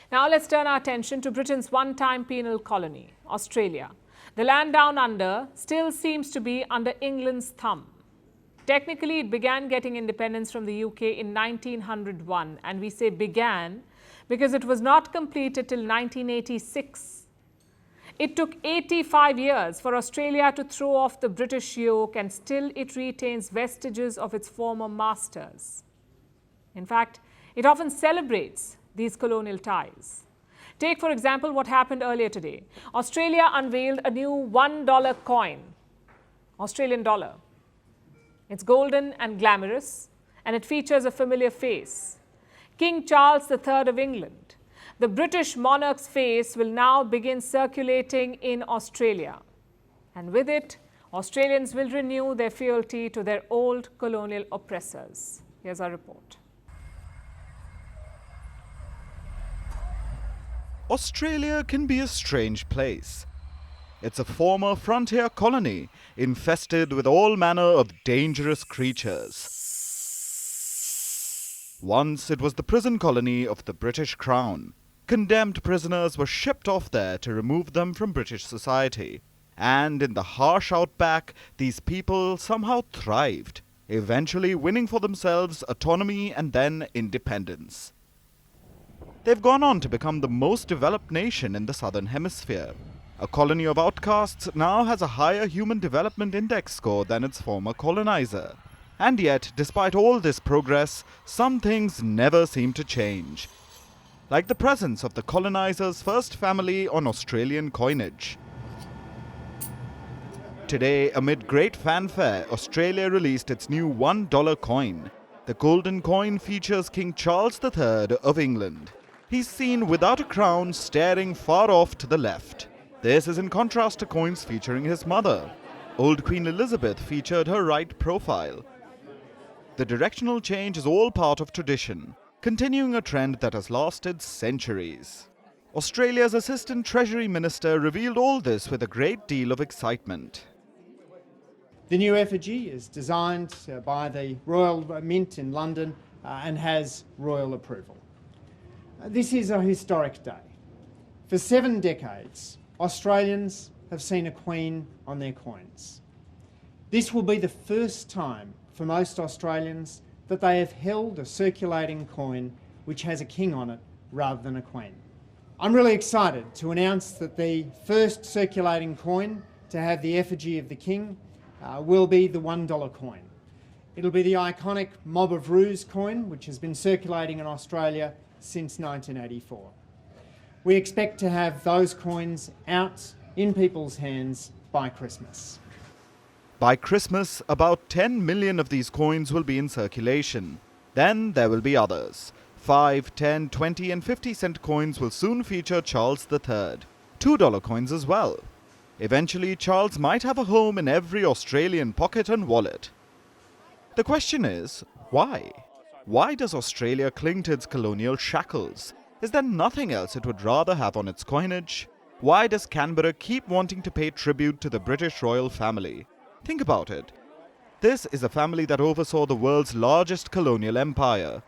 Now let's turn our attention to Britain's one-time penal colony, Australia. The land down under still seems to be under England's thumb. Technically, it began getting independence from the UK in 1901, and we say began because it was not completed till 1986. It took 85 years for Australia to throw off the British yoke, and still it retains vestiges of its former masters. In fact, it often celebrates these colonial ties. Take, for example, what happened earlier today. Australia unveiled a new $1 coin, Australian dollar. It's golden and glamorous, and it features a familiar face, King Charles III of England. The British monarch's face will now begin circulating in Australia. And with it, Australians will renew their fealty to their old colonial oppressors. Here's our report. Australia can be a strange place. It's a former frontier colony infested with all manner of dangerous creatures. Once it was the prison colony of the British Crown. Condemned prisoners were shipped off there to remove them from British society. And in the harsh outback, these people somehow thrived, eventually winning for themselves autonomy and then independence. They've gone on to become the most developed nation in the Southern Hemisphere. A colony of outcasts now has a higher Human Development Index score than its former colonizer. And yet, despite all this progress, some things never seem to change. Like the presence of the colonizer's first family on Australian coinage. Today, amid great fanfare, Australia released its new $1 coin. The golden coin features King Charles III of England. He's seen without a crown, staring far off to the left. This is in contrast to coins featuring his mother. Old Queen Elizabeth featured her right profile. The directional change is all part of tradition, continuing a trend that has lasted centuries. Australia's Assistant Treasury Minister revealed all this with a great deal of excitement. The new effigy is designed by the Royal Mint in London and has royal approval. This is a historic day. For 7 decades, Australians have seen a queen on their coins. This will be the first time for most Australians that they have held a circulating coin which has a king on it rather than a queen. I'm really excited to announce that the first circulating coin to have the effigy of the king will be the $1 coin. It'll be the iconic Mob of Ruse coin, which has been circulating in Australia since 1984. We expect to have those coins out in people's hands by Christmas. By Christmas, about 10 million of these coins will be in circulation. Then there will be others. 5, 10, 20 and 50-cent coins will soon feature Charles III. $2 coins as well. Eventually, Charles might have a home in every Australian pocket and wallet. The question is, why? Why does Australia cling to its colonial shackles? Is there nothing else it would rather have on its coinage? Why does Canberra keep wanting to pay tribute to the British royal family? Think about it. This is a family that oversaw the world's largest colonial empire.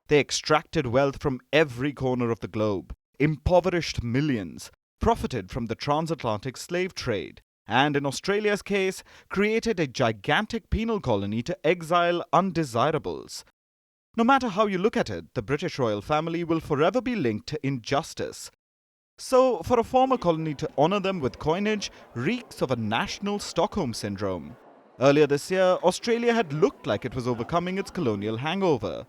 They extracted wealth from every corner of the globe, impoverished millions, profited from the transatlantic slave trade, and in Australia's case, created a gigantic penal colony to exile undesirables. No matter how you look at it, the British royal family will forever be linked to injustice. So, for a former colony to honor them with coinage reeks of a national Stockholm syndrome. Earlier this year, Australia had looked like it was overcoming its colonial hangover.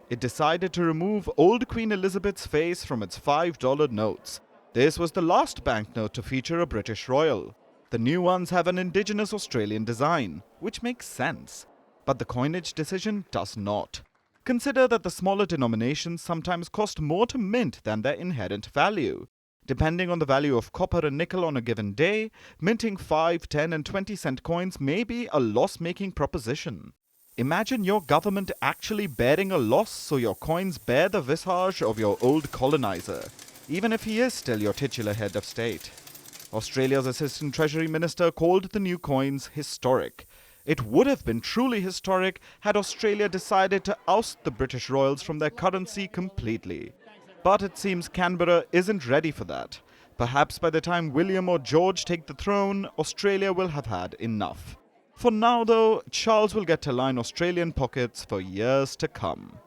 It decided to remove old Queen Elizabeth's face from its $5 notes. This was the last banknote to feature a British royal. The new ones have an indigenous Australian design, which makes sense. But the coinage decision does not. Consider that the smaller denominations sometimes cost more to mint than their inherent value. Depending on the value of copper and nickel on a given day, minting 5, 10 and 20-cent coins may be a loss-making proposition. Imagine your government actually bearing a loss so your coins bear the visage of your old colonizer, even if he is still your titular head of state. Australia's Assistant Treasury Minister called the new coins historic. It would have been truly historic had Australia decided to oust the British royals from their currency completely. But it seems Canberra isn't ready for that. Perhaps by the time William or George take the throne, Australia will have had enough. For now, though, Charles will get to line Australian pockets for years to come.